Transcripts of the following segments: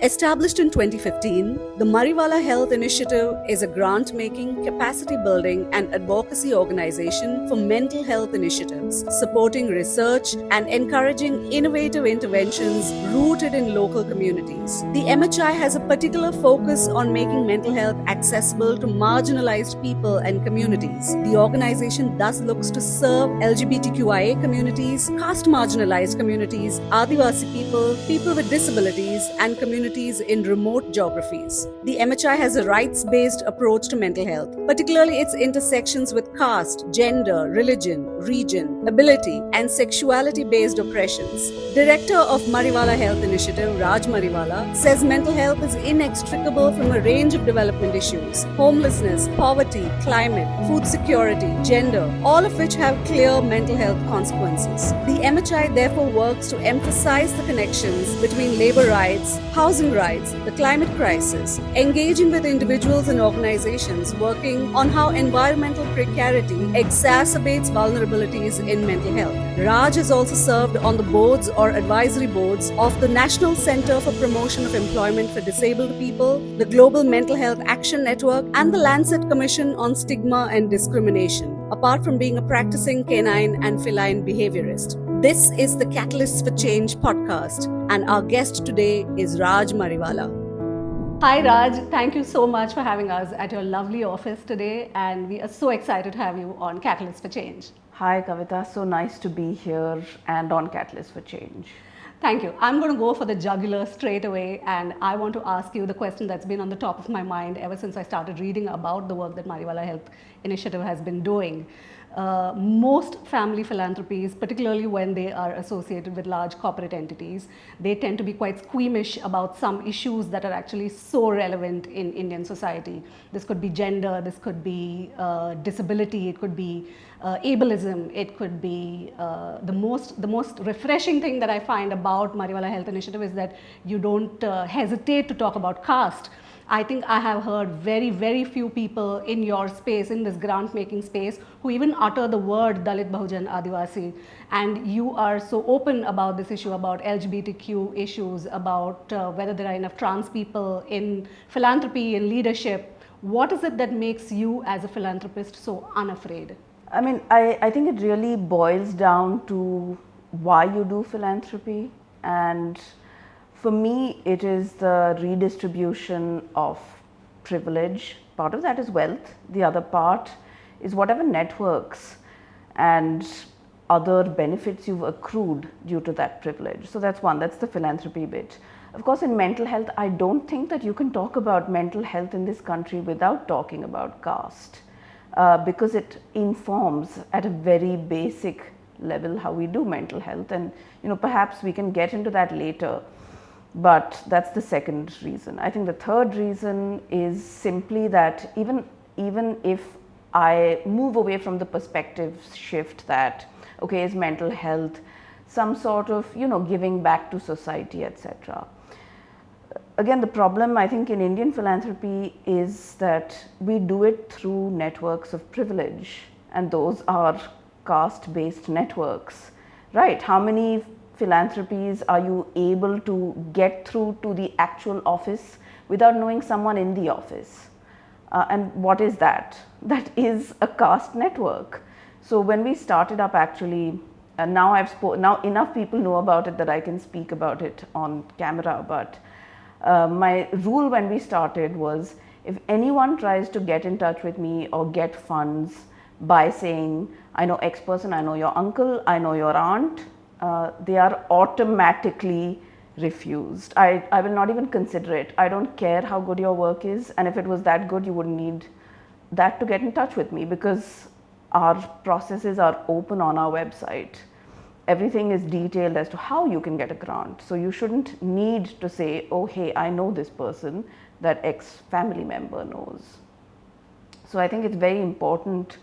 Established in 2015, the Mariwala Health Initiative is a grant-making, capacity-building and advocacy organization for mental health initiatives, supporting research and encouraging innovative interventions rooted in local communities. The MHI has a particular focus on making mental health accessible to marginalized people and communities. The organization thus looks to serve LGBTQIA communities, caste marginalized communities, Adivasi people, people with disabilities, and communities in remote geographies. The MHI has a rights-based approach to mental health, particularly its intersections with caste, gender, religion, region, ability, and sexuality-based oppressions. Director of Mariwala Health Initiative, Raj Mariwala, says mental health is inextricable from a range of development issues: homelessness, poverty, climate, food security, gender, all of which have clear mental health consequences. The MHI therefore works to emphasize the connections between labor rights, housing rights, the climate crisis, engaging with individuals and organizations working on how environmental precarity exacerbates vulnerabilities in mental health. Raj has also served on the boards or advisory boards of the National Center for Promotion of Employment for Disabled People, the Global Mental Health Action Network, and the Lancet Commission on Stigma and Discrimination, apart from being a practicing canine and feline behaviorist. This is the Catalysts for Change podcast, and our guest today is Raj Mariwala. Hi Raj, thank you so much for having us at your lovely office today, and we are so excited to have you on Catalysts for Change. Hi Kavitha, so nice to be here and on Catalyst for Change. Thank you. I'm going to go for the jugular straight away, and I want to ask you the question that's been on the top of my mind ever since I started reading about the work that Mariwala Health Initiative has been doing. Most family philanthropies, particularly when they are associated with large corporate entities, they tend to be quite squeamish about some issues that are actually so relevant in Indian society. This could be gender, this could be disability, it could be ableism, it could be the most refreshing thing that I find about Mariwala Health Initiative is that you don't hesitate to talk about caste. I think I have heard very, very few people in your space, in this grant making space, who even utter the word Dalit-Bahujan-Adivasi. And you are so open about this issue, about LGBTQ issues, about whether there are enough trans people in philanthropy, in leadership. What is it that makes you as a philanthropist so unafraid? I mean, I think it really boils down to why you do philanthropy, and for me, it is the redistribution of privilege. Part of that is wealth. The other part is whatever networks and other benefits you've accrued due to that privilege. So that's one, that's the philanthropy bit. Of course, in mental health, I don't think that you can talk about mental health in this country without talking about caste, because it informs at a very basic level how we do mental health. And perhaps we can get into that later. But that's the second reason. I think the third reason is simply that even if I move away from the perspective shift that, okay, is mental health some sort of, giving back to society, etc. Again, the problem I think in Indian philanthropy is that we do it through networks of privilege, and those are caste-based networks, right? How many philanthropies are you able to get through to the actual office without knowing someone in the office? And what is that? That is a caste network. So when we started up, actually, now enough people know about it that I can speak about it on camera, but my rule when we started was, if anyone tries to get in touch with me or get funds by saying, I know X person, I know your uncle, I know your aunt, they are automatically refused. I will not even consider it. I don't care how good your work is, and if it was that good, you wouldn't need that to get in touch with me, because our processes are open on our website. Everything is detailed as to how you can get a grant. So you shouldn't need to say, oh hey, I know this person that X family member knows. So I think it's very important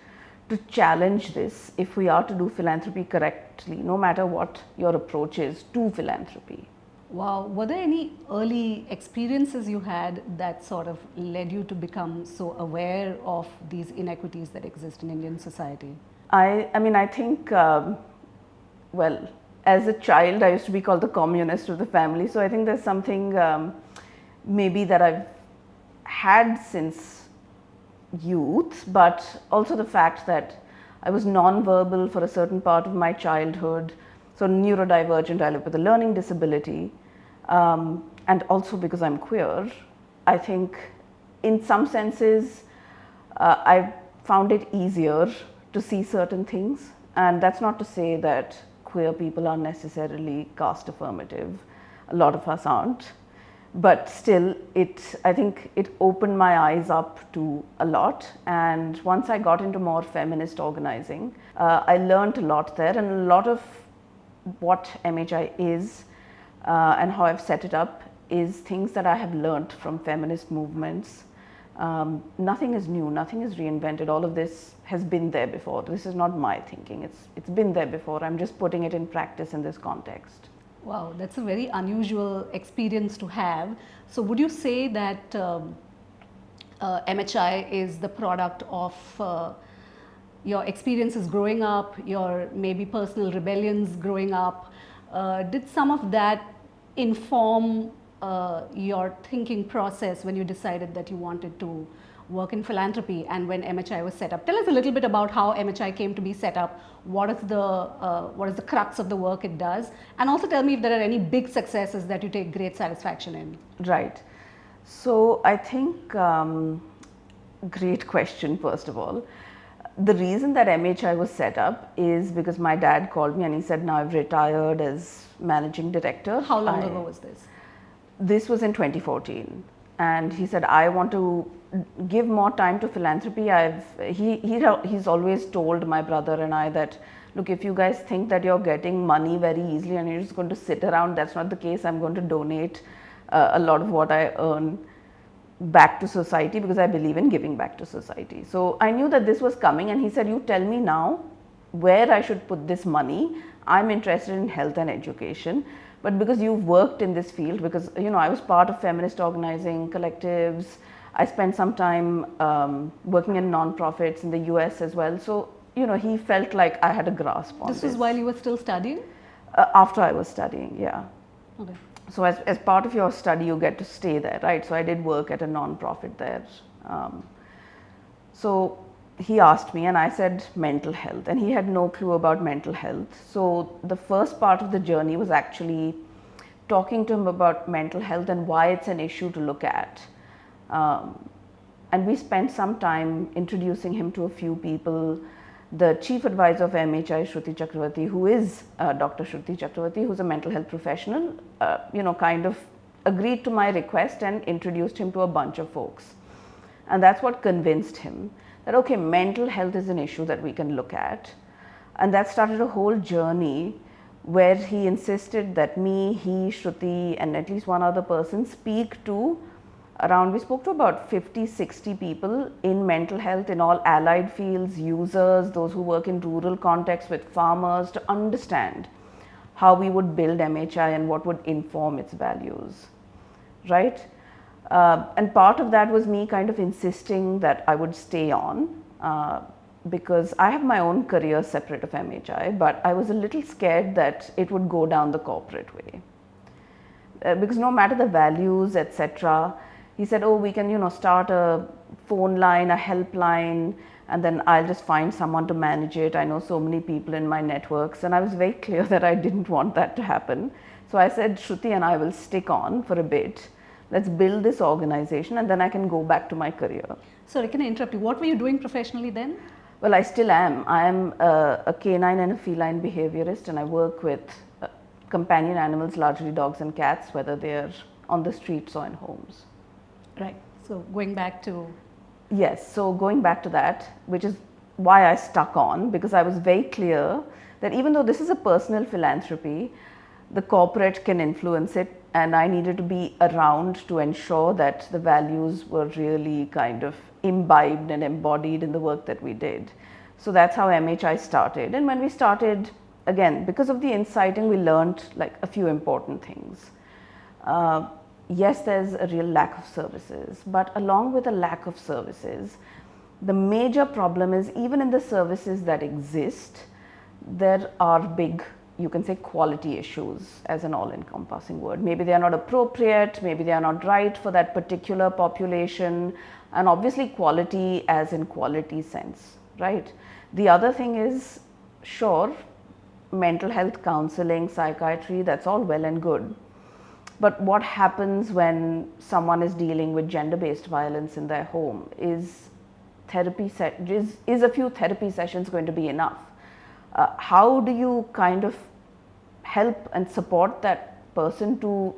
to challenge this if we are to do philanthropy correctly, no matter what your approach is to philanthropy. Wow. Were there any early experiences you had that sort of led you to become so aware of these inequities that exist in Indian society? I think, well, as a child, I used to be called the communist of the family. So I think there's something maybe that I've had since youth, but also the fact that I was non-verbal for a certain part of my childhood, so neurodivergent, I live with a learning disability, and also because I'm queer, I think in some senses I found it easier to see certain things. And that's not to say that queer people are necessarily caste affirmative. A lot of us aren't. But still, I think it opened my eyes up to a lot. And once I got into more feminist organizing, I learned a lot there. And a lot of what MHI is and how I've set it up is things that I have learned from feminist movements. Nothing is new, nothing is reinvented. All of this has been there before. This is not my thinking. It's been there before. I'm just putting it in practice in this context. Wow, that's a very unusual experience to have. So would you say that MHI is the product of your experiences growing up, your maybe personal rebellions growing up? Did some of that inform your thinking process when you decided that you wanted to work in philanthropy and when MHI was set up? Tell us a little bit about how MHI came to be set up. What is the crux of the work it does? And also tell me if there are any big successes that you take great satisfaction in. Right. So I think, great question first of all. The reason that MHI was set up is because my dad called me and he said, now I've retired as managing director. How long ago was this? This was in 2014. And he said, I want to give more time to philanthropy. He's always told my brother and I that, look, if you guys think that you're getting money very easily and you're just going to sit around, that's not the case. I'm going to donate a lot of what I earn back to society because I believe in giving back to society. So I knew that this was coming and he said, you tell me now where I should put this money. I'm interested in health and education. But because you've worked in this field, because I was part of feminist organizing, collectives, I spent some time working in non-profits in the US as well. So, he felt like I had a grasp on this. This was while you were still studying? After I was studying, yeah. Okay. So as part of your study, you get to stay there, right? So I did work at a non-profit there. So he asked me and I said mental health, and he had no clue about mental health. So the first part of the journey was actually talking to him about mental health and why it's an issue to look at. And we spent some time introducing him to a few people. The chief advisor of MHI, Shruti Chakravarti, who is Dr. Shruti Chakravarti, who's a mental health professional, kind of agreed to my request and introduced him to a bunch of folks. And that's what convinced him that, okay, mental health is an issue that we can look at. And that started a whole journey where he insisted that me, he, Shruti, and at least one other person speak to we spoke to about 50, 60 people in mental health in all allied fields, users, those who work in rural contexts with farmers, to understand how we would build MHI and what would inform its values, right? And part of that was me kind of insisting that I would stay on because I have my own career separate of MHI, but I was a little scared that it would go down the corporate way. Because no matter the values, etc., he said, oh, we can, start a phone line, a helpline, and then I'll just find someone to manage it. I know so many people in my networks, and I was very clear that I didn't want that to happen. So I said, Shruti and I will stick on for a bit. Let's build this organization, and then I can go back to my career. Sorry, can I interrupt you? What were you doing professionally then? Well, I still am. I am a canine and a feline behaviorist, and I work with companion animals, largely dogs and cats, whether they're on the streets or in homes. Right. So going back to... Yes. So going back to that, which is why I stuck on, because I was very clear that even though this is a personal philanthropy, the corporate can influence it, and I needed to be around to ensure that the values were really kind of imbibed and embodied in the work that we did. So that's how MHI started. And when we started, again, because of the inciting, we learned like a few important things. Yes, there's a real lack of services, but along with a lack of services, the major problem is even in the services that exist, there are big you can say quality issues as an all-encompassing word. Maybe they are not appropriate, maybe they are not right for that particular population, and obviously quality as in quality sense, right? The other thing is, sure, mental health counseling, psychiatry, that's all well and good. But what happens when someone is dealing with gender-based violence in their home? Is a few therapy sessions going to be enough? How do you kind of help and support that person to,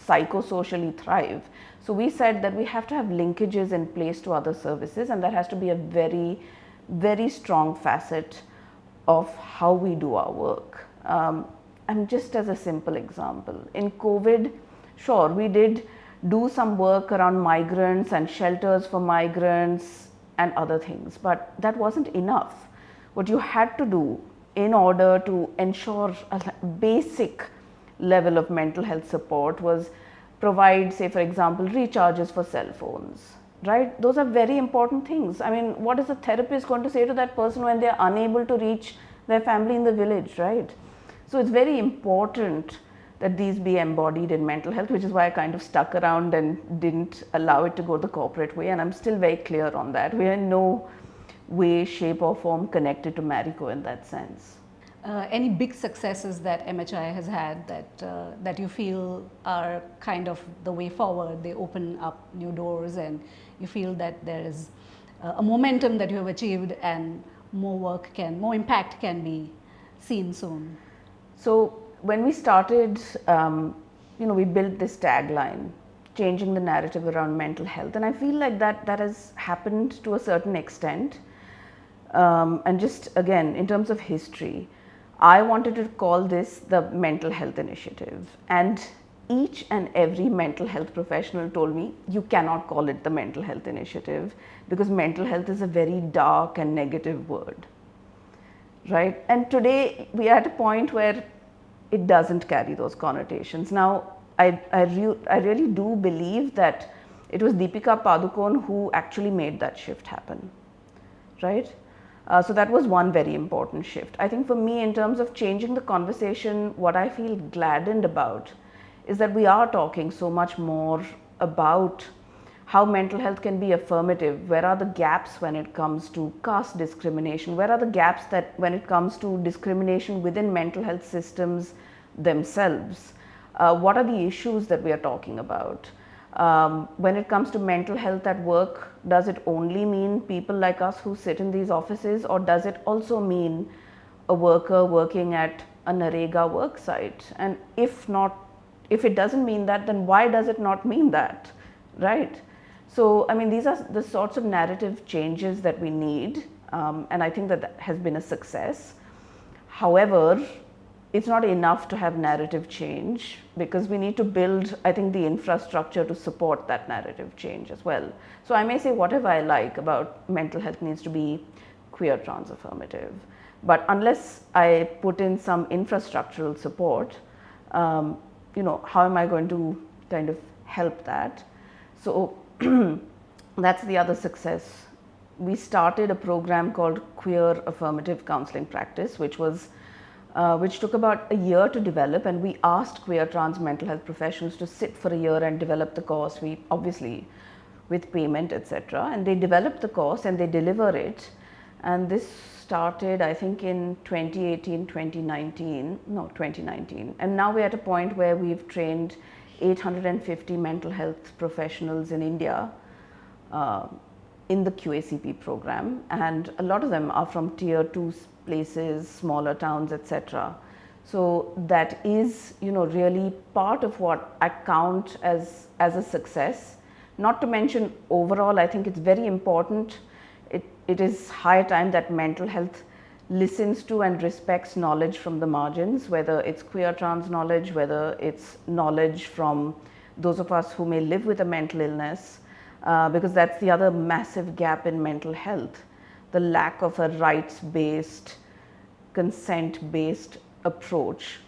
psychosocially thrive? So we said that we have to have linkages in place to other services, and that has to be a very, very strong facet of how we do our work. And just as a simple example, in COVID, sure, we did do some work around migrants and shelters for migrants and other things, but that wasn't enough. What you had to do in order to ensure a basic level of mental health support was provide, say for example, recharges for cell phones, right? Those are very important things. I mean, what is a therapist going to say to that person when they are unable to reach their family in the village, right? So it's very important that these be embodied in mental health, which is why I kind of stuck around and didn't allow it to go the corporate way, and I'm still very clear on that. We are in no way, shape or form connected to Marico in that sense. Any big successes that MHI has had that you feel are kind of the way forward? They open up new doors, and you feel that there is a momentum that you have achieved, and more impact can be seen soon. So when we started, we built this tagline, changing the narrative around mental health, and I feel like that has happened to a certain extent. And just again, in terms of history, I wanted to call this the Mental Health Initiative, and each and every mental health professional told me, you cannot call it the Mental Health Initiative because mental health is a very dark and negative word, right? And today we are at a point where it doesn't carry those connotations. Now, I really do believe that it was Deepika Padukone who actually made that shift happen, right? So that was one very important shift. I think for me, in terms of changing the conversation, what I feel gladdened about is that we are talking so much more about how mental health can be affirmative. Where are the gaps when it comes to caste discrimination? Where are the gaps that when it comes to discrimination within mental health systems themselves? What are the issues that we are talking about? When it comes to mental health at work, does it only mean people like us who sit in these offices, or does it also mean a worker working at a Narega work site? And if it doesn't mean that, then why does it not mean that, right? So, I mean, these are the sorts of narrative changes that we need, and I think that has been a success. However, it's not enough to have narrative change, because we need to build, I think, the infrastructure to support that narrative change as well. So I may say whatever I like about mental health needs to be queer, trans, affirmative, but unless I put in some infrastructural support, how am I going to kind of help that? So that's the other success. We started a program called Queer Affirmative Counselling Practice, which took about a year to develop, and we asked queer, trans mental health professionals to sit for a year and develop the course. We obviously with payment, etc. And they developed the course and they deliver it. And this started, I think, in 2019. And now we're at a point where we've trained 850 mental health professionals in India in the QACP program, and a lot of them are from tier 2 places, smaller towns, etc. So that is, really part of what I count as a success. Not to mention, overall, I think it's very important. It is high time that mental health listens to and respects knowledge from the margins, whether it's queer, trans knowledge, whether it's knowledge from those of us who may live with a mental illness, because that's the other massive gap in mental health, the lack of a rights-based, consent-based approach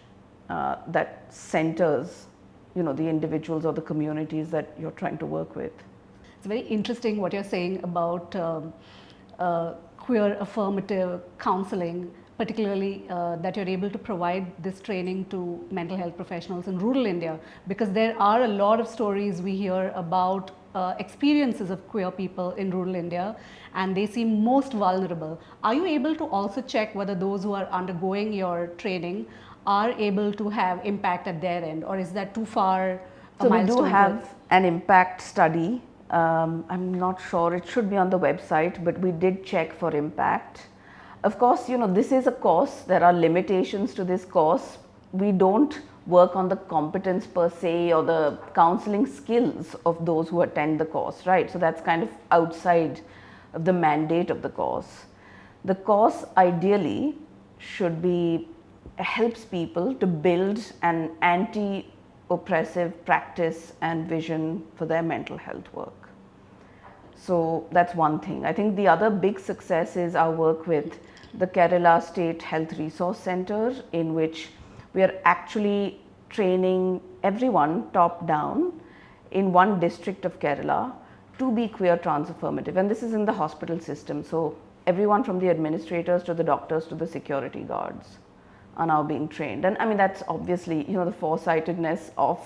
that centers, the individuals or the communities that you're trying to work with. It's very interesting what you're saying about queer affirmative counseling, particularly that you're able to provide this training to mental health professionals in rural India, because there are a lot of stories we hear about experiences of queer people in rural India, and they seem most vulnerable. Are you able to also check whether those who are undergoing your training are able to have impact at their end, or is that too far a So we milestone do to- have an impact study. I'm not sure, it should be on the website, but we did check for impact. Of course, this is a course, there are limitations to this course. We don't work on the competence per se or the counseling skills of those who attend the course, right? So that's kind of outside of the mandate of the course. The course ideally should be, helps people to build an anti-oppressive practice and vision for their mental health work. So that's one thing. I think the other big success is our work with the Kerala State Health Resource Center, in which we are actually training everyone top down in one district of Kerala to be queer trans affirmative. And this is in the hospital system. So everyone from the administrators to the doctors to the security guards are now being trained. And I mean, that's obviously, the foresightedness of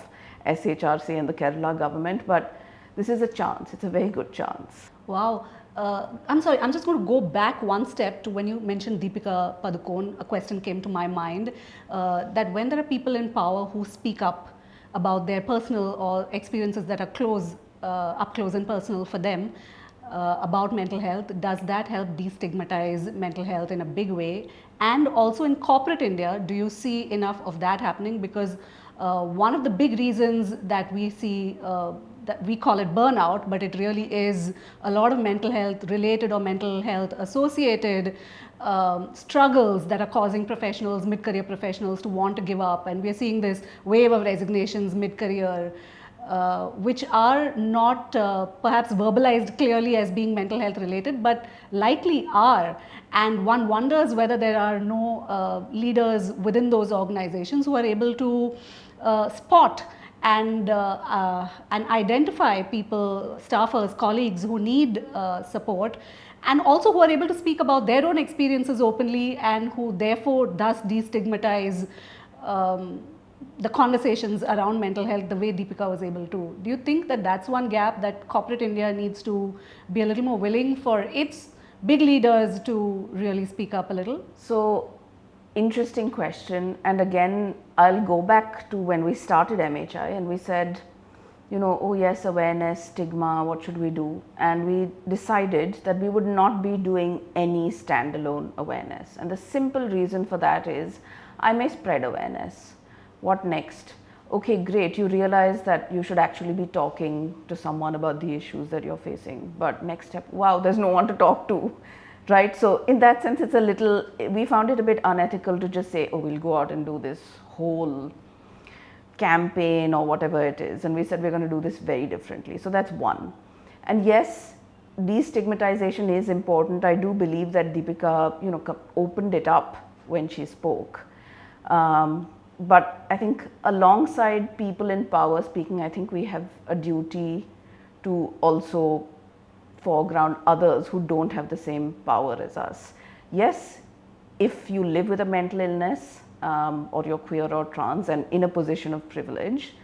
SHRC and the Kerala government, but this is a chance, it's a very good chance. Wow. I'm sorry, I'm just going to go back one step to when you mentioned Deepika Padukone. A question came to my mind that when there are people in power who speak up about their personal or experiences that are up close and personal for them about mental health, does that help destigmatize mental health in a big way? And also in corporate India, do you see enough of that happening? Because one of the big reasons that we see that we call it burnout, but it really is a lot of mental health related or mental health associated struggles that are causing professionals, mid-career professionals, to want to give up. And we are seeing this wave of resignations mid-career, which are not perhaps verbalized clearly as being mental health related, but likely are. And one wonders whether there are no leaders within those organizations who are able to spot and identify people, staffers, colleagues who need support, and also who are able to speak about their own experiences openly, and who therefore thus destigmatize the conversations around mental health the way Deepika was able to. Do you think that that's one gap that corporate India needs to be a little more willing for its big leaders to really speak up a little? So, interesting question. And again, I'll go back to when we started MHI and we said, oh yes, awareness, stigma, what should we do? And we decided that we would not be doing any standalone awareness. And the simple reason for that is, I may spread awareness. What next? Okay, great, you realize that you should actually be talking to someone about the issues that you're facing. But next step, wow, there's no one to talk to, right? So in that sense, it's a little, we found it a bit unethical to just say, oh, we'll go out and do this whole campaign or whatever it is. And we said, we're going to do this very differently. So that's one. And yes, destigmatization is important. I do believe that Deepika, opened it up when she spoke. But I think alongside people in power speaking, I think we have a duty to also foreground others who don't have the same power as us. Yes, if you live with a mental illness or you're queer or trans and in a position of privilege,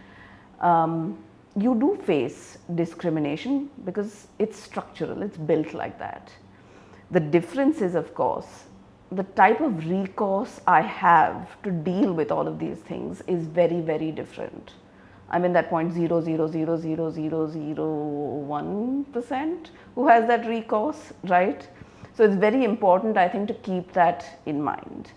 you do face discrimination because it's structural, it's built like that. The difference is, of course, the type of recourse I have to deal with all of these things is very, very different. I'm in that 0.0000001% who has that recourse, right? So it's very important, I think, to keep that in mind.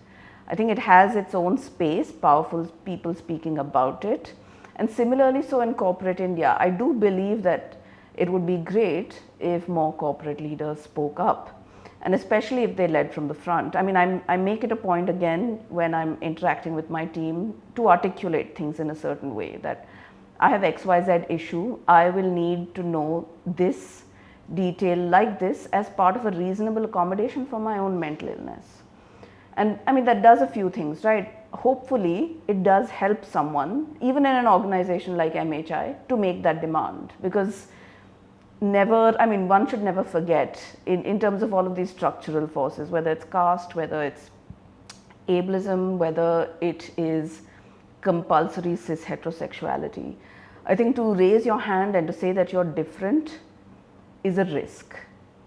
I think it has its own space, powerful people speaking about it. And similarly, so in corporate India, I do believe that it would be great if more corporate leaders spoke up. And especially if they led from the front. I mean, I make it a point again when I'm interacting with my team to articulate things in a certain way, that I have XYZ issue, I will need to know this detail like this as part of a reasonable accommodation for my own mental illness. And I mean, that does a few things, right? Hopefully, it does help someone, even in an organization like MHI, to make that demand, because one should never forget in terms of all of these structural forces, whether it's caste, whether it's ableism, whether it is compulsory cis heterosexuality. I think to raise your hand and to say that you're different is a risk,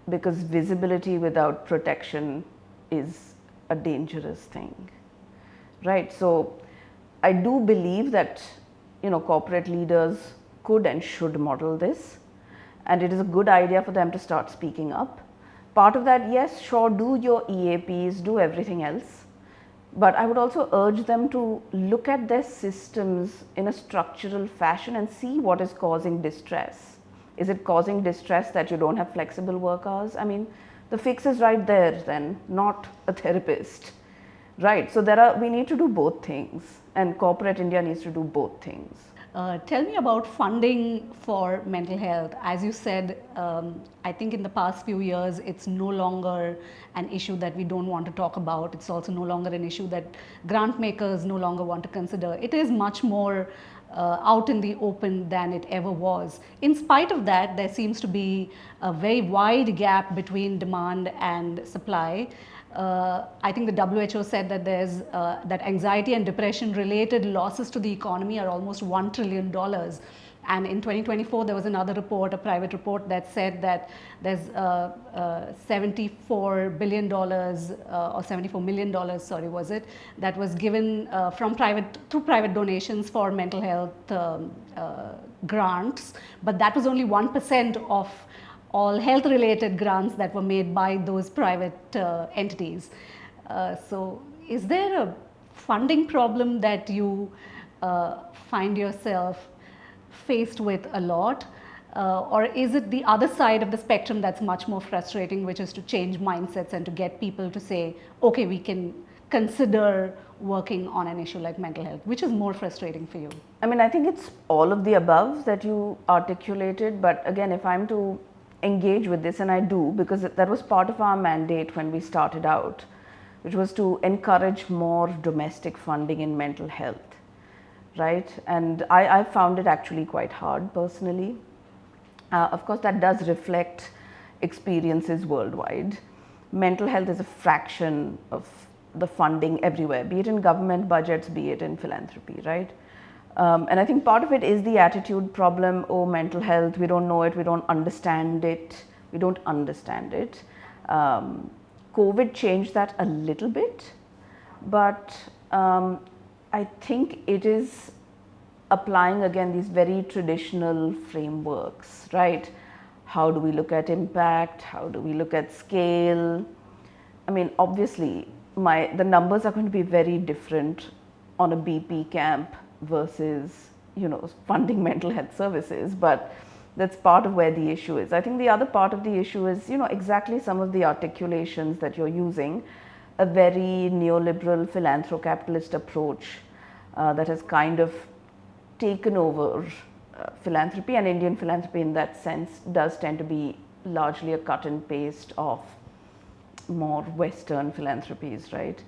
because visibility without protection is a dangerous thing, right? So I do believe that, you know, corporate leaders could and should model this, and it is a good idea for them to start speaking up. Part of that, yes, sure, do your EAPs, do everything else, but I would also urge them to look at their systems in a structural fashion and see what is causing distress. Is it causing distress that you don't have flexible work hours? I mean, the fix is right there then, not a therapist, right? So we need to do both things, and corporate India needs to do both things. Tell me about funding for mental health. As you said, I think in the past few years, it's no longer an issue that we don't want to talk about. It's also no longer an issue that grant makers no longer want to consider. It is much more out in the open than it ever was. In spite of that, there seems to be a very wide gap between demand and supply. I think the WHO said that there's that anxiety and depression related losses to the economy are almost $1 trillion. And in 2024, there was another report, a private report, that said that there's $74 billion or $74 million, sorry, was it, that was given through private donations for mental health grants, but that was only 1% of all health related grants that were made by those private entities. So is there a funding problem that you find yourself faced with a lot, or is it the other side of the spectrum that's much more frustrating, which is to change mindsets and to get people to say, okay, we can consider working on an issue like mental health? Which is more frustrating for you? I mean, I think it's all of the above that you articulated, but again, if I'm to engage with this, and I do, because that was part of our mandate when we started out, which was to encourage more domestic funding in mental health, right? And I found it actually quite hard personally. Of course, that does reflect experiences worldwide. Mental health is a fraction of the funding everywhere, be it in government budgets, be it in philanthropy, right? And I think part of it is the attitude problem. Oh, mental health, we don't know it, we don't understand it, we don't understand it. COVID changed that a little bit, but I think it is applying again these very traditional frameworks, right? How do we look at impact? How do we look at scale? I mean, obviously, the numbers are going to be very different on a BP camp versus, you know, funding mental health services, but that's part of where the issue is. I think the other part of the issue is, you know, exactly some of the articulations that you're using, a very neoliberal philanthro-capitalist approach that has kind of taken over philanthropy, and Indian philanthropy in that sense does tend to be largely a cut and paste of more Western philanthropies, right?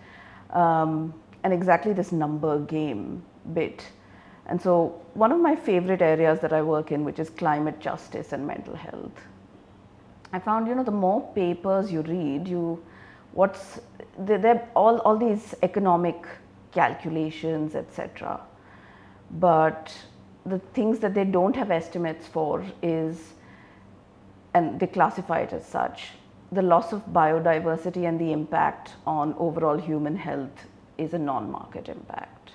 And exactly this number game bit. And so one of my favorite areas that I work in, which is climate justice and mental health, I found, you know, the more papers you read, they're all these economic calculations, etc. But the things that they don't have estimates for is, and they classify it as such, the loss of biodiversity and the impact on overall human health is a non-market impact,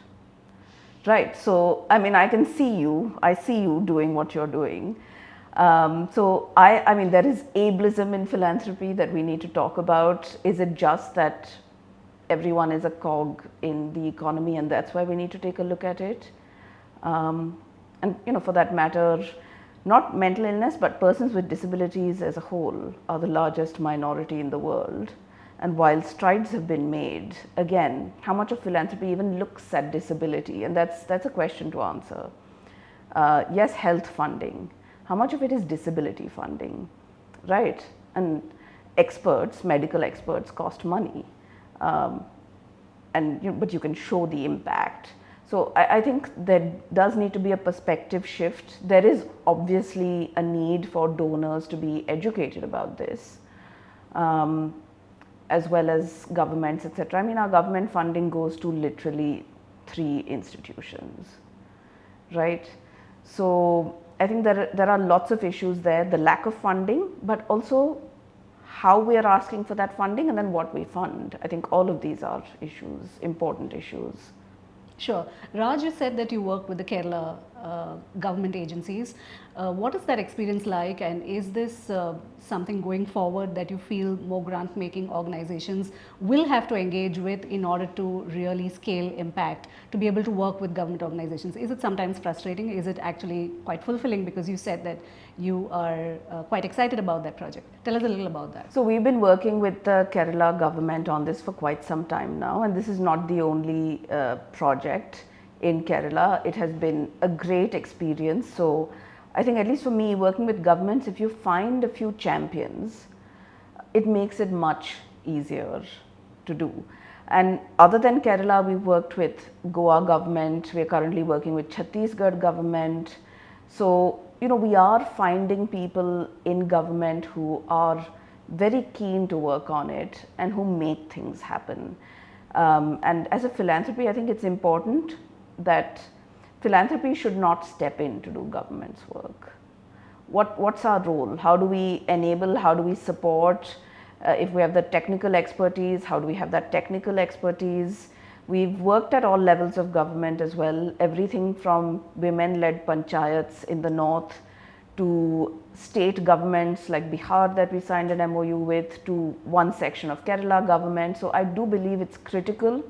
right? So, I mean, I see you doing what you're doing. So I mean, there is ableism in philanthropy that we need to talk about. Is it just that everyone is a cog in the economy and that's why we need to take a look at it? And, you know, for that matter, not mental illness, but persons with disabilities as a whole are the largest minority in the world. And while strides have been made, again, how much of philanthropy even looks at disability? And that's a question to answer. Yes, health funding. How much of it is disability funding, right? And experts, medical experts, cost money, but you can show the impact. So I think there does need to be a perspective shift. There is obviously a need for donors to be educated about this. as well as governments, etc. I mean, our government funding goes to literally 3 institutions, right? So I think there are lots of issues there, the lack of funding, but also how we are asking for that funding and then what we fund. I think all of these are issues, important issues. Sure. Raj, you said that you worked with the Kerala government agencies. What is that experience like, and is this something going forward that you feel more grant making organizations will have to engage with in order to really scale impact, to be able to work with government organizations? Is it sometimes frustrating? Is it actually quite fulfilling, because you said that you are quite excited about that project? Tell us a little about that. So we've been working with the Kerala government on this for quite some time now, and this is not the only project in Kerala. It has been a great experience. So I think, at least for me, working with governments, if you find a few champions, it makes it much easier to do. And other than Kerala, we've worked with Goa government. We're currently working with Chhattisgarh government. So, we are finding people in government who are very keen to work on it and who make things happen. And as a philanthropy, I think it's important that philanthropy should not step in to do government's work. What's our role? How do we enable? How do we support? If we have the technical expertise, how do we have that technical expertise? We've worked at all levels of government as well, everything from women-led panchayats in the north to state governments like Bihar that we signed an MOU with, to one section of Kerala government. So I do believe it's critical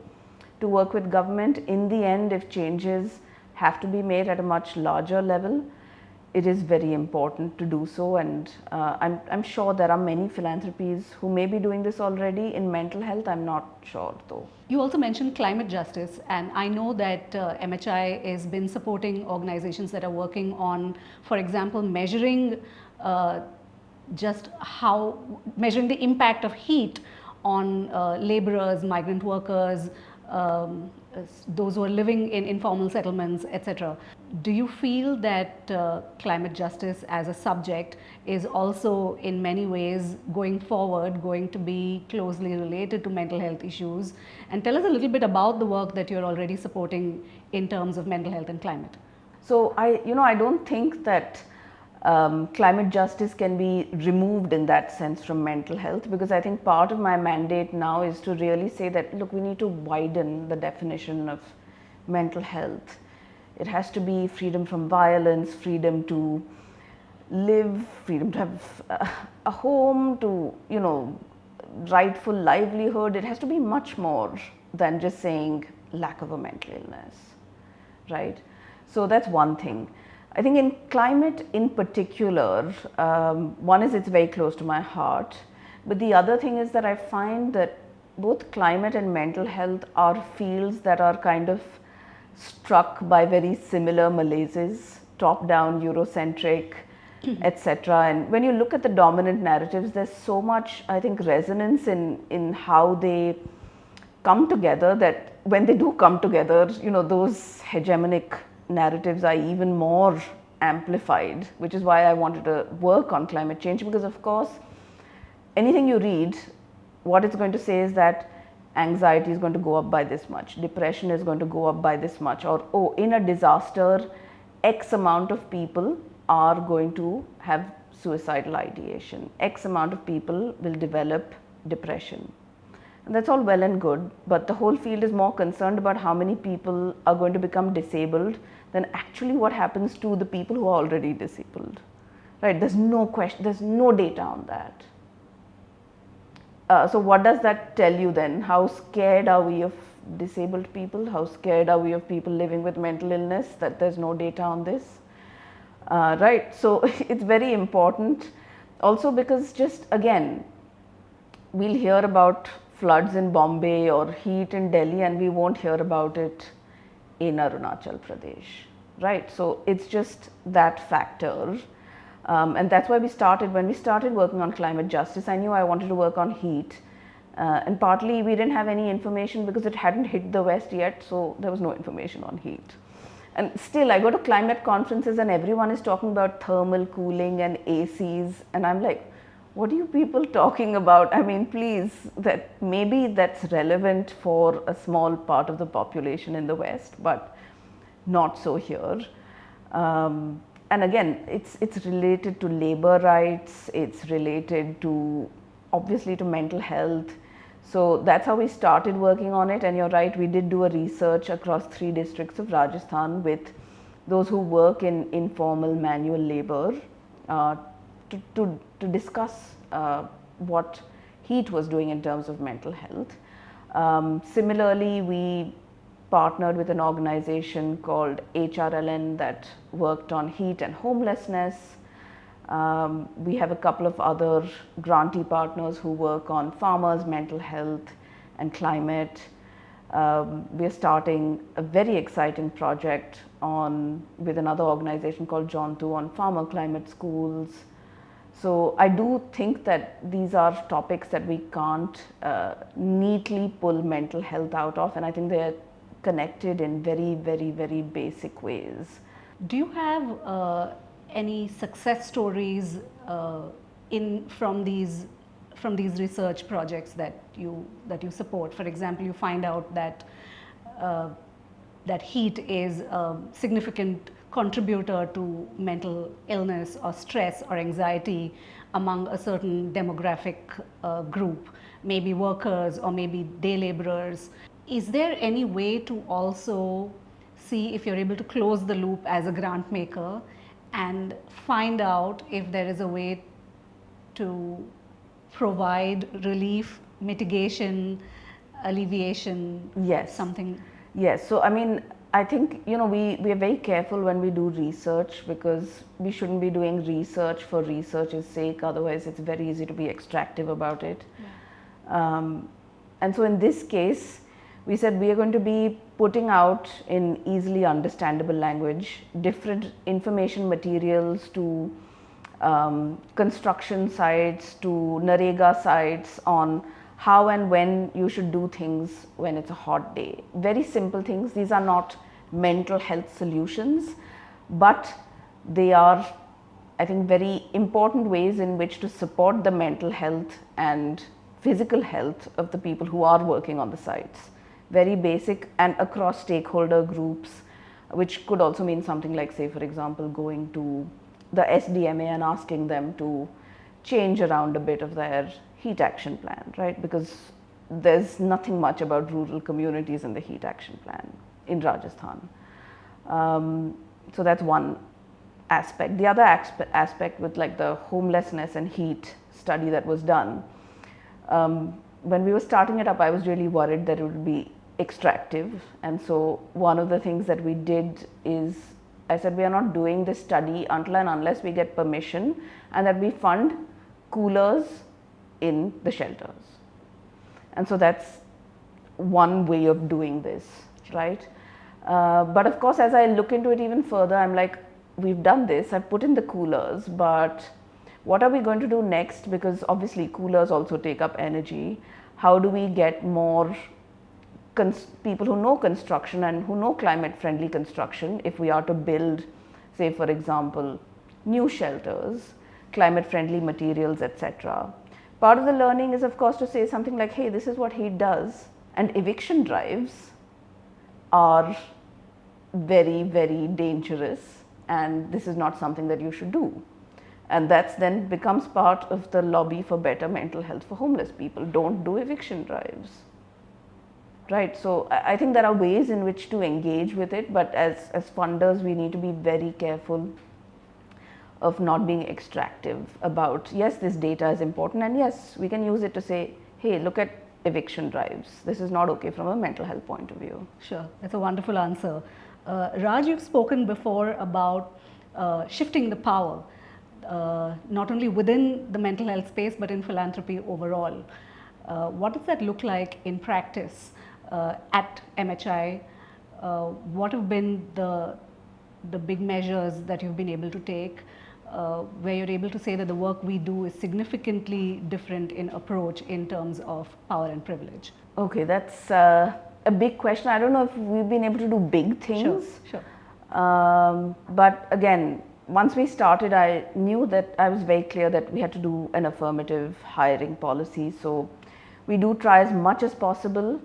to work with government. In the end, if changes have to be made at a much larger level, it is very important to do so. And I'm sure there are many philanthropies who may be doing this already in mental health. I'm not sure though. You also mentioned climate justice, and I know that MHI has been supporting organizations that are working on, for example, measuring measuring the impact of heat on laborers, migrant workers, those who are living in informal settlements, etc. Do you feel that climate justice as a subject is also in many ways going forward going to be closely related to mental health issues? And tell us a little bit about the work that you're already supporting in terms of mental health and climate. So I don't think that climate justice can be removed in that sense from mental health, because I think part of my mandate now is to really say that, look, we need to widen the definition of mental health. It has to be freedom from violence, freedom to live, freedom to have a home, to, rightful livelihood. It has to be much more than just saying lack of a mental illness, right? So that's one thing. I think in climate in particular, one is it's very close to my heart, but the other thing is that I find that both climate and mental health are fields that are kind of struck by very similar malaises, top-down, Eurocentric, etc. And when you look at the dominant narratives, there's so much, I think, resonance in how they come together, that when they do come together, those hegemonic narratives are even more amplified, which is why I wanted to work on climate change, because of course anything you read, what it's going to say is that anxiety is going to go up by this much, depression is going to go up by this much, or in a disaster X amount of people are going to have suicidal ideation, X amount of people will develop depression. And that's all well and good, but the whole field is more concerned about how many people are going to become disabled than actually what happens to the people who are already disabled, right? There's no question, there's no data on that. So what does that tell you then? How scared are we of disabled people? How scared are we of people living with mental illness, that there's no data on this? Right, so it's very important also, because just again, we'll hear about floods in Bombay or heat in Delhi and we won't hear about it in Arunachal Pradesh, right? So it's just that factor. And that's why when we started working on climate justice, I knew I wanted to work on heat. And partly we didn't have any information because it hadn't hit the West yet, so there was no information on heat. And still, I go to climate conferences and everyone is talking about thermal cooling and ACs, and I'm like, what are you people talking about? I mean, please, that maybe that's relevant for a small part of the population in the West, but not so here. And again, it's related to labor rights, it's related to, obviously, to mental health. So that's how we started working on it. And you're right, we did do a research across 3 districts of Rajasthan with those who work in informal manual labor, to discuss what HEAT was doing in terms of mental health. Similarly, we partnered with an organization called HRLN that worked on HEAT and homelessness. We have a couple of other grantee partners who work on farmers' mental health and climate. We are starting a very exciting project with another organization called Jontu on farmer climate schools. So I do think that these are topics that we can't neatly pull mental health out of, and I think they're connected in very, very, very basic ways. Do you have any success stories from these research projects that you support? For example, you find out that that HEAT is a significant contributor to mental illness or stress or anxiety among a certain demographic group, maybe workers or maybe day laborers. Is there any way to also see if you're able to close the loop as a grant maker and find out if there is a way to provide relief, mitigation, alleviation, yes, something? Yes. So I mean, I think, we are very careful when we do research, because we shouldn't be doing research for research's sake. Otherwise, it's very easy to be extractive about it. Yeah. And so in this case, we said we are going to be putting out in easily understandable language different information materials to construction sites, to Narega sites, on how and when you should do things when it's a hot day. Very simple things. These are not mental health solutions, but they are, I think, very important ways in which to support the mental health and physical health of the people who are working on the sites. Very basic and across stakeholder groups, which could also mean something like, say, for example, going to the SDMA and asking them to change around a bit of their HEAT action plan, right? Because there's nothing much about rural communities in the HEAT action plan in Rajasthan. So that's one aspect. The other aspect with like the homelessness and HEAT study that was done, when we were starting it up, I was really worried that it would be extractive. And so one of the things that we did is, I said, we are not doing this study until and unless we get permission, and that we fund coolers in the shelters. And so that's one way of doing this, right? But of course, as I look into it even further, I'm like, we've done this, I've put in the coolers, but what are we going to do next? Because obviously coolers also take up energy. How do we get more people who know construction and who know climate friendly construction if we are to build, say, for example, new shelters, climate friendly materials, etc. Part of the learning is, of course, to say something like, hey, this is what HEAT does, and eviction drives are very, very dangerous, and this is not something that you should do. And that's then becomes part of the lobby for better mental health for homeless people. Don't do eviction drives, right? So I think there are ways in which to engage with it, but as funders, we need to be very careful of not being extractive about, yes, this data is important, and yes, we can use it to say, hey, look at eviction drives. This is not okay from a mental health point of view. Sure, that's a wonderful answer. Raj, you've spoken before about shifting the power, not only within the mental health space, but in philanthropy overall. What does that look like in practice at MHI? What have been the big measures that you've been able to take, where you're able to say that the work we do is significantly different in approach in terms of power and privilege? Okay, that's a big question. I don't know if we've been able to do big things. Sure. But again, once we started, I knew that I was very clear that we had to do an affirmative hiring policy. So we do try as much as possible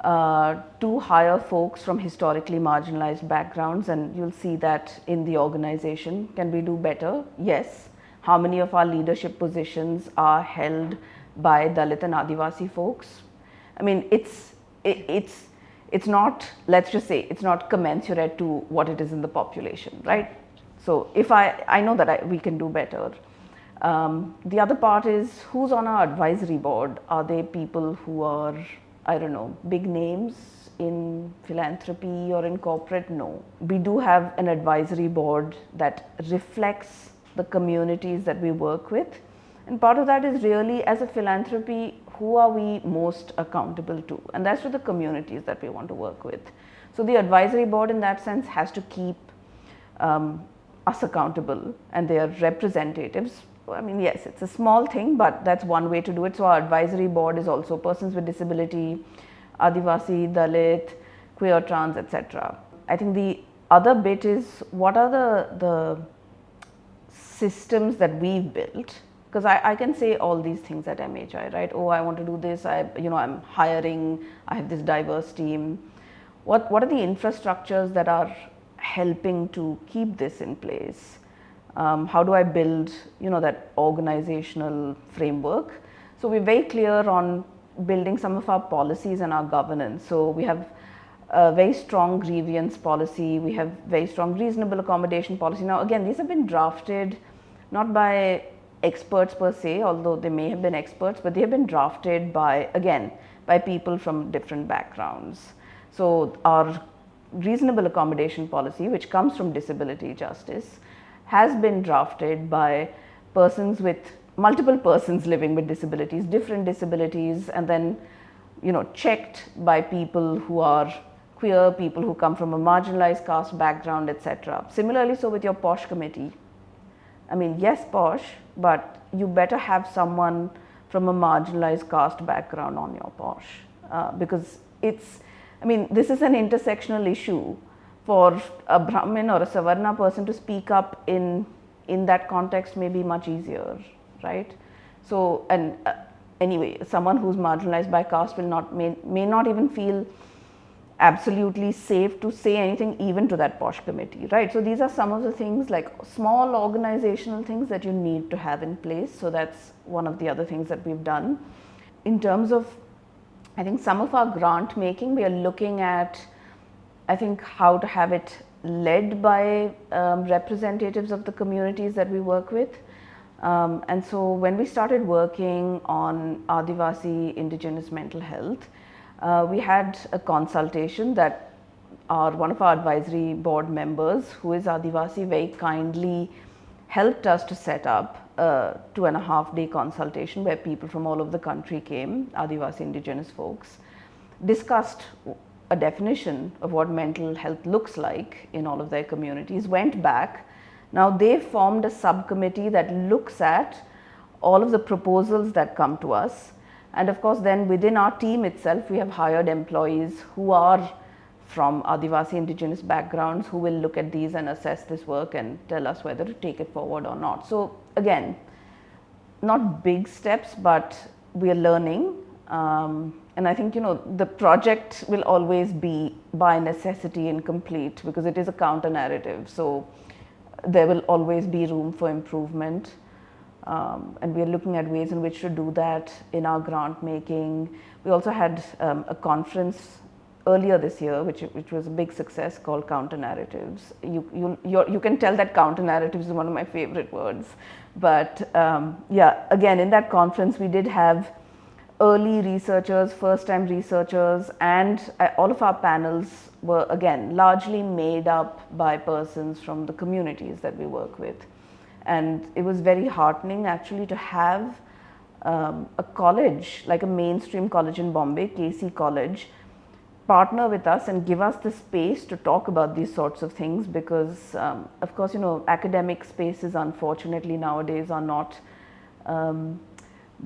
to hire folks from historically marginalized backgrounds, and you'll see that in the organization. Can we do better? Yes. How many of our leadership positions are held by Dalit and Adivasi folks? I mean, it's not, let's just say, it's not commensurate to what it is in the population, right? So if I know that we can do better. The other part is, who's on our advisory board? Are they people who are, I don't know, big names in philanthropy or in corporate? No. We do have an advisory board that reflects the communities that we work with. And part of that is really, as a philanthropy, who are we most accountable to? And that's to the communities that we want to work with. So the advisory board in that sense has to keep us accountable, and their representatives. I mean, yes, it's a small thing, but that's one way to do it. So our advisory board is also persons with disability, Adivasi, Dalit, queer, trans, etc. I think the other bit is, what are the systems that we've built? Because I can say all these things at MHI, right? Oh, I want to do this. I'm hiring. I have this diverse team. What are the infrastructures that are helping to keep this in place? How do I build, that organizational framework? So we're very clear on building some of our policies and our governance. So we have a very strong grievance policy. We have very strong reasonable accommodation policy. Now, again, these have been drafted not by experts per se, although they may have been experts, but they have been drafted by people from different backgrounds. So our reasonable accommodation policy, which comes from disability justice, has been drafted by persons with multiple persons living with disabilities, different disabilities, and then checked by people who are queer, people who come from a marginalized caste background, etc. Similarly, so with your POSH committee. I mean, yes, POSH, but you better have someone from a marginalized caste background on your POSH, because this is an intersectional issue. For a Brahmin or a Savarna person to speak up in that context may be much easier, right? So, and anyway, someone who's marginalized by caste may not even feel absolutely safe to say anything even to that POSH committee, right? So these are some of the things, like small organizational things that you need to have in place. So that's one of the other things that we've done. In terms of, I think, some of our grant making, we are looking at, I think, how to have it led by representatives of the communities that we work with. And so when we started working on Adivasi indigenous mental health, we had a consultation that one of our advisory board members, who is Adivasi, very kindly helped us to set up a 2.5-day consultation where people from all over the country came, Adivasi indigenous folks, discussed a definition of what mental health looks like in all of their communities, went back. Now they formed a subcommittee that looks at all of the proposals that come to us. And of course, then within our team itself, we have hired employees who are from Adivasi indigenous backgrounds, who will look at these and assess this work and tell us whether to take it forward or not. So again, not big steps, but we are learning. And I think, the project will always be by necessity incomplete because it is a counter narrative. So there will always be room for improvement. And we are looking at ways in which to do that in our grant making. We also had a conference earlier this year, which was a big success, called Counter Narratives. You can tell that counter narratives is one of my favorite words. But again, in that conference, we did have early researchers, first-time researchers, and all of our panels were, again, largely made up by persons from the communities that we work with. And it was very heartening actually to have a college, like a mainstream college in Bombay, KC College, partner with us and give us the space to talk about these sorts of things, because of course, academic spaces unfortunately nowadays are not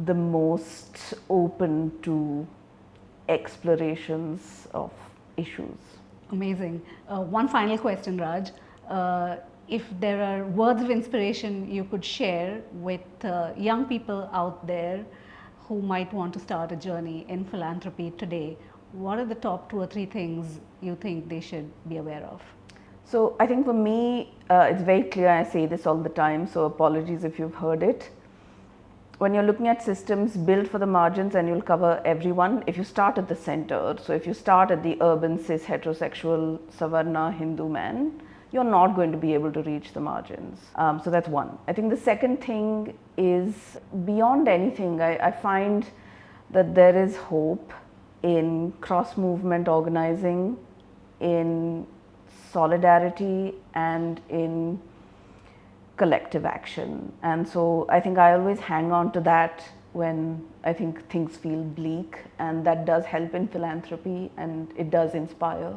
the most open to explorations of issues. Amazing. One final question, Raj. if there are words of inspiration you could share with young people out there who might want to start a journey in philanthropy today, what are the top 2 or 3 things you think they should be aware of? So I think for me, it's very clear, I say this all the time, so apologies if you've heard it. When you're looking at systems built for the margins and you'll cover everyone, if you start at the center, so if you start at the urban, cis, heterosexual, Savarna, Hindu man, you're not going to be able to reach the margins. So that's one. I think the second thing is, beyond anything, I find that there is hope in cross-movement organizing, in solidarity, and in collective action. And so I think I always hang on to that when I think things feel bleak, and that does help in philanthropy, and it does inspire.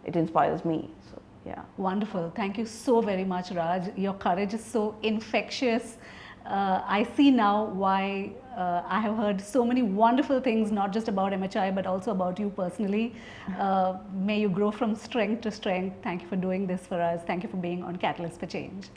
It inspires me. So yeah. Wonderful. Thank you so very much, Raj. Your courage is so infectious. I see now why I have heard so many wonderful things, not just about MHI, but also about you personally. May you grow from strength to strength. Thank you for doing this for us. Thank you for being on Catalyst for Change.